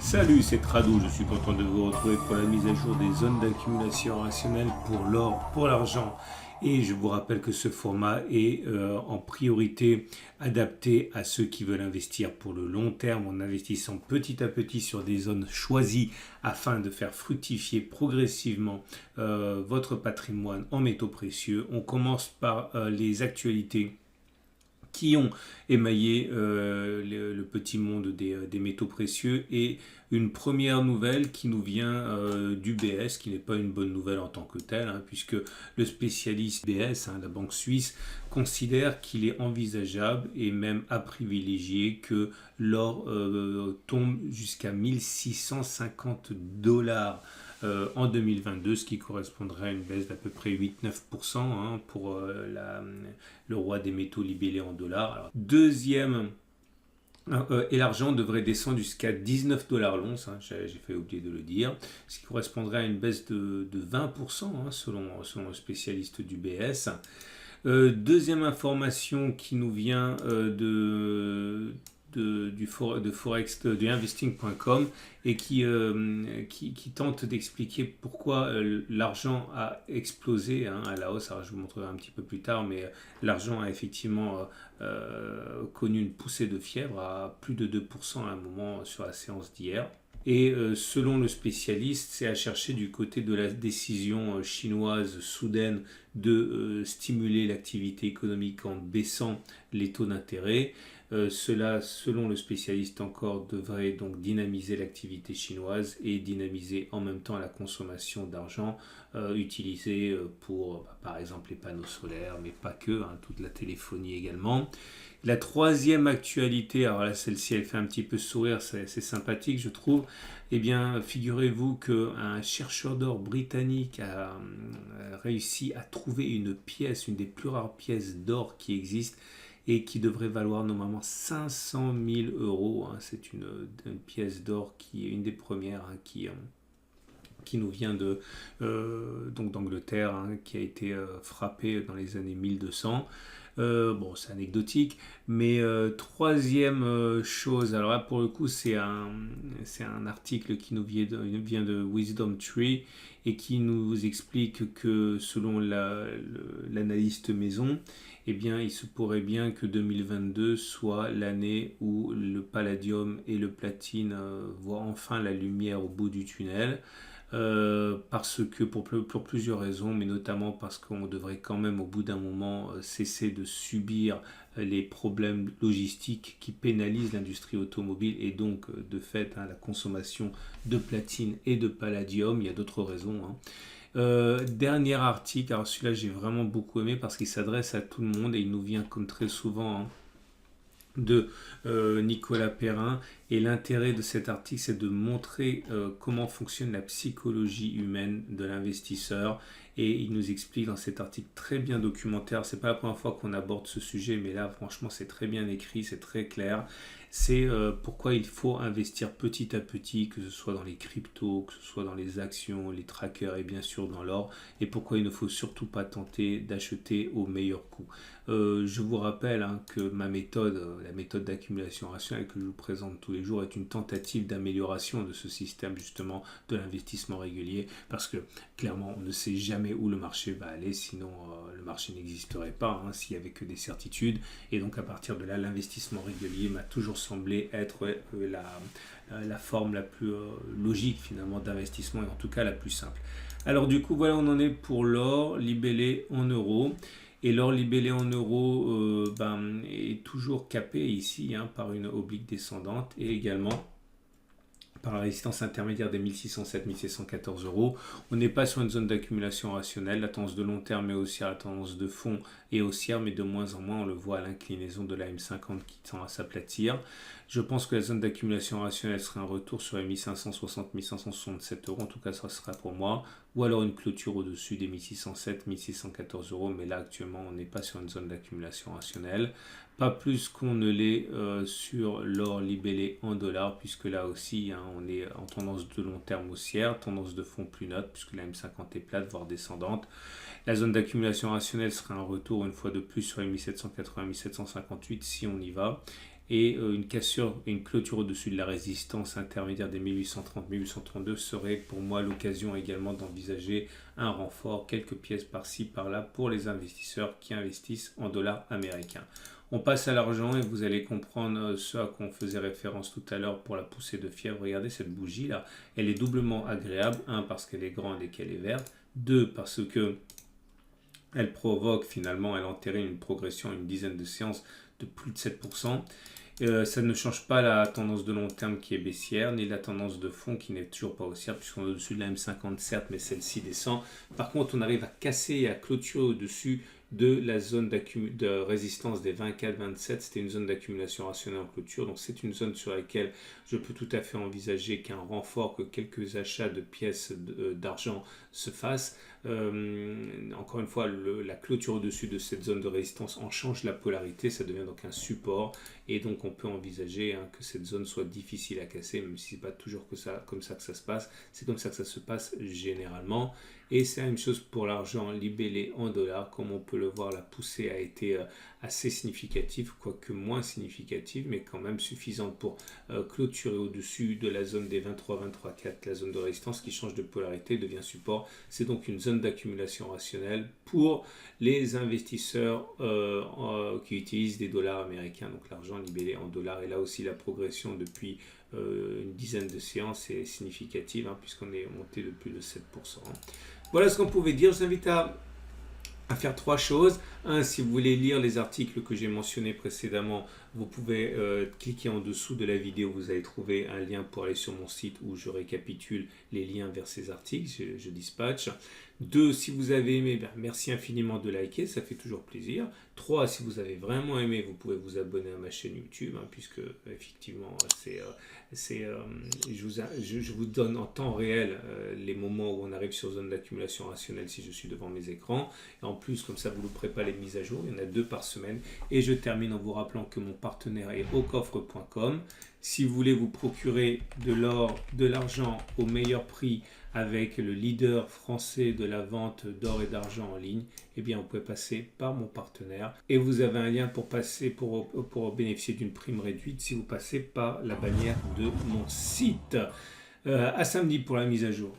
Salut, c'est Tradou, je suis content de vous retrouver pour la mise à jour des zones d'accumulation rationnelle pour l'or, pour l'argent. Et je vous rappelle que ce format est en priorité adapté à ceux qui veulent investir pour le long terme en investissant petit à petit sur des zones choisies afin de faire fructifier progressivement votre patrimoine en métaux précieux. On commence par les actualités qui ont émaillé le petit monde des métaux précieux et une première nouvelle qui nous vient d'UBS, qui n'est pas une bonne nouvelle en tant que telle, puisque le spécialiste UBS, la banque suisse, considère qu'il est envisageable et même à privilégier que l'or tombe jusqu'à 1650 dollars en 2022, ce qui correspondrait à une baisse d'à peu près 8-9% pour le roi des métaux libellés en dollars. Alors, deuxième, et l'argent devrait descendre jusqu'à 19 dollars l'once, j'ai fait oublier de le dire, ce qui correspondrait à une baisse de 20% selon le spécialiste du BS. Deuxième information qui nous vient de Forex, de investing.com et qui tente d'expliquer pourquoi l'argent a explosé à la hausse. Alors je vous montrerai un petit peu plus tard, mais l'argent a effectivement connu une poussée de fièvre à plus de 2% à un moment sur la séance d'hier. Et selon le spécialiste, c'est à chercher du côté de la décision chinoise soudaine de stimuler l'activité économique en baissant les taux d'intérêt. Cela, selon le spécialiste encore, devrait donc dynamiser l'activité chinoise et dynamiser en même temps la consommation d'argent utilisée pour, par exemple, les panneaux solaires, mais pas que, toute la téléphonie également. La troisième actualité, alors là, celle-ci, elle fait un petit peu sourire, c'est sympathique, je trouve. Eh bien, figurez-vous qu'un chercheur d'or britannique a réussi à trouver une pièce, une des plus rares pièces d'or qui existent, et qui devrait valoir normalement 500 000 euros. C'est une pièce d'or qui est une des premières qui nous vient donc d'Angleterre, qui a été frappée dans les années 1200. Bon, c'est anecdotique, mais troisième chose, alors là pour le coup c'est un article qui nous vient de Wisdom Tree et qui nous explique que selon l'analyste maison, eh bien il se pourrait bien que 2022 soit l'année où le palladium et le platine voient enfin la lumière au bout du tunnel. Parce que pour plusieurs raisons, mais notamment parce qu'on devrait quand même au bout d'un moment cesser de subir les problèmes logistiques qui pénalisent l'industrie automobile et donc de fait la consommation de platine et de palladium. Il y a d'autres raisons. Dernier article, alors celui-là j'ai vraiment beaucoup aimé parce qu'il s'adresse à tout le monde et il nous vient comme très souvent de Nicolas Perrin, et l'intérêt de cet article c'est de montrer comment fonctionne la psychologie humaine de l'investisseur, et il nous explique dans cet article très bien documentaire, c'est pas la première fois qu'on aborde ce sujet, mais là franchement c'est très bien écrit, c'est très clair. C'est pourquoi il faut investir petit à petit, que ce soit dans les cryptos, que ce soit dans les actions, les trackers et bien sûr dans l'or, et pourquoi il ne faut surtout pas tenter d'acheter au meilleur coût. Je vous rappelle que ma méthode, la méthode d'accumulation rationnelle que je vous présente tous les jours, est une tentative d'amélioration de ce système justement de l'investissement régulier, parce que clairement on ne sait jamais où le marché va aller, sinon le marché n'existerait pas s'il n'y avait que des certitudes, et donc à partir de là l'investissement régulier m'a toujours semblé être la forme la plus logique finalement d'investissement, et en tout cas la plus simple. Alors du coup voilà, on en est pour l'or libellé en euros. Et l'or libellé en euros est toujours capé ici par une oblique descendante et également par la résistance intermédiaire des 1607-1714 euros. On n'est pas sur une zone d'accumulation rationnelle. La tendance de long terme est haussière, la tendance de fond est haussière, mais de moins en moins on le voit à l'inclinaison de la M50 qui tend à s'aplatir. Je pense que la zone d'accumulation rationnelle sera un retour sur les 1560-1567 euros, en tout cas ça sera pour moi, ou alors une clôture au-dessus des 1607-1614 euros, mais là actuellement on n'est pas sur une zone d'accumulation rationnelle. Pas plus qu'on ne l'est sur l'or libellé en dollars, puisque là aussi on est en tendance de long terme haussière, tendance de fond plus neutre, puisque la M50 est plate, voire descendante. La zone d'accumulation rationnelle sera un retour une fois de plus sur les 1780-1758 si on y va. et une cassure, une clôture au-dessus de la résistance intermédiaire des 1830-1832 serait pour moi l'occasion également d'envisager un renfort, quelques pièces par-ci par-là pour les investisseurs qui investissent en dollars américains. On passe à l'argent et vous allez comprendre ce à quoi on faisait référence tout à l'heure pour la poussée de fièvre. Regardez cette bougie là, elle est doublement agréable. Un, parce qu'elle est grande et qu'elle est verte. Deux, parce que elle provoque finalement, elle entérine une progression, une dizaine de séances de plus de 7%. Ça ne change pas la tendance de long terme qui est baissière, ni la tendance de fond qui n'est toujours pas haussière, puisqu'on est au-dessus de la M50 certes, mais celle-ci descend. Par contre, on arrive à casser et à clôturer au-dessus de la zone de résistance des 24-27. C'était une zone d'accumulation rationnelle en clôture, donc c'est une zone sur laquelle je peux tout à fait envisager qu'un renfort, que quelques achats de pièces d'argent se fassent. Encore une fois, la clôture au-dessus de cette zone de résistance en change la polarité, ça devient donc un support, et donc on peut envisager que cette zone soit difficile à casser, même si ce n'est pas toujours comme ça que ça se passe. C'est comme ça que ça se passe généralement. Et c'est la même chose pour l'argent libellé en dollars. Comme on peut le voir, la poussée a été assez significative, quoique moins significative, mais quand même suffisante pour clôturer au-dessus de la zone des 23-23-4, la zone de résistance qui change de polarité, devient support. C'est donc une zone d'accumulation rationnelle pour les investisseurs qui utilisent des dollars américains, donc l'argent libellé en dollars. Et là aussi, la progression depuis une dizaine de séances est significative, puisqu'on est monté de plus de 7%. Voilà ce qu'on pouvait dire. Je vous invite à faire trois choses. Un, si vous voulez lire les articles que j'ai mentionnés précédemment, vous pouvez cliquer en dessous de la vidéo. Vous allez trouver un lien pour aller sur mon site où je récapitule les liens vers ces articles. Je dispatche. 2, si vous avez aimé, merci infiniment de liker, ça fait toujours plaisir. 3, si vous avez vraiment aimé, vous pouvez vous abonner à ma chaîne YouTube, puisque effectivement, je vous donne en temps réel les moments où on arrive sur zone d'accumulation rationnelle si je suis devant mes écrans. Et en plus, comme ça, vous ne louperez pas les mises à jour. Il y en a 2 par semaine. Et je termine en vous rappelant que mon partenaire est aucoffre.com. Si vous voulez vous procurer de l'or, de l'argent au meilleur prix avec le leader français de la vente d'or et d'argent en ligne, eh bien vous pouvez passer par mon partenaire et vous avez un lien pour bénéficier d'une prime réduite si vous passez par la bannière de mon site. À samedi pour la mise à jour.